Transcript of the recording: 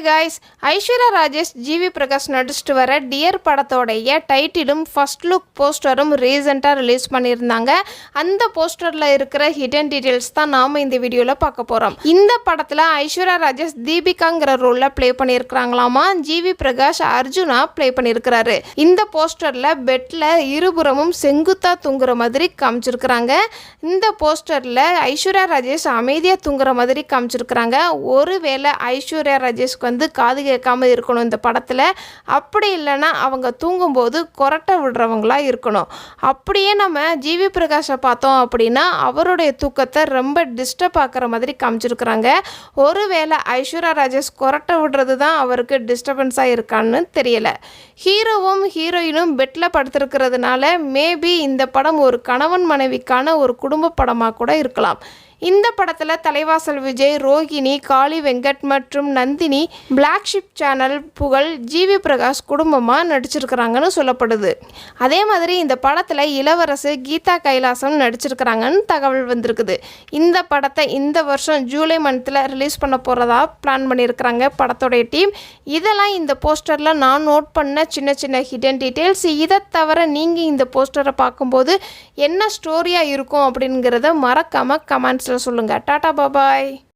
Guys, Aishwarya Rajesh GV Prakash நடிச்சிட்டு வர dear படத்தோடைய டைட்டிலும் ஃபர்ஸ்ட் லுக் போஸ்டரும் ரீசெண்டாக ரிலீஸ் பண்ணியிருந்தாங்க. அந்த போஸ்டரில் இருக்கிற ஹிடன் டீட்டெயில்ஸ் தான் நாம் இந்த வீடியோவில் பார்க்க போகிறோம். இந்த படத்தில் ஐஸ்வர்யா ராஜேஷ் தீபிகாங்கிற ரோலில் ப்ளே பண்ணியிருக்கிறாங்களாமா. ஜிவி பிரகாஷ் அர்ஜுனா ப்ளே பண்ணியிருக்கிறாரு. இந்த போஸ்டரில் பெட்டில் இருபுறமும் செங்குத்தா தூங்குற மாதிரி காமிச்சிருக்கிறாங்க. இந்த போஸ்டரில் ஐஸ்வர்யா ராஜேஷ் அமைதியாக தூங்குற மாதிரி காமிச்சிருக்கிறாங்க. ஒருவேளை ஐஸ்வர்யா ராஜேஷ்க்கு காது கேட்காம இருக்கணும் இந்த படத்தில். அப்படி இல்லைன்னா அவங்க தூங்கும்போது கொரட்டை விடுறவங்களா இருக்கணும். அப்படியே நம்ம ஜிவி பிரகாஷை பார்த்தோம் அப்படின்னா அவருடைய தூக்கத்தை ரொம்ப டிஸ்டர்ப் ஆக்கிற மாதிரி காமிச்சிருக்கிறாங்க. ஒருவேளை ஐஸ்வர்யா ராஜேஷ் கொரட்டை விடுறது தான் அவருக்கு டிஸ்டர்பன்ஸாக இருக்கான்னு தெரியல. ஹீரோவும் ஹீரோயினும் பெட்டில் படுத்திருக்கிறதுனால மேபி இந்த படம் ஒரு கணவன் மனைவிக்கான ஒரு குடும்ப படமாக கூட இருக்கலாம். இந்த படத்தில் தலைவாசல் விஜய், ரோஹிணி, காளி வெங்கட் மற்றும் நந்தினி, பிளாக் ஷிப் சேனல் புகழ், ஜிவி பிரகாஷ் குடும்பமாக நடிச்சிருக்கிறாங்கன்னு சொல்லப்படுது. அதே மாதிரி இந்த படத்தில் இளவரசு, கீதா கைலாசம் நடிச்சிருக்கிறாங்கன்னு தகவல் வந்திருக்குது. இந்த படத்தை இந்த வருஷம் ஜூலை மந்த்தில் ரிலீஸ் பண்ண போகிறதா பிளான் பண்ணியிருக்கிறாங்க படத்தோடைய டீம். இதெல்லாம் இந்த போஸ்டரில் நான் நோட் பண்ண சின்ன சின்ன ஹிடன் டீட்டெயில்ஸ். இதை தவிர நீங்கள் இந்த போஸ்டரை பார்க்கும்போது என்ன ஸ்டோரியாக இருக்கும் அப்படிங்கிறத மறக்காமல் கமெண்ட்ஸில் சொல்லுங்கள். டாடா பாபாய்.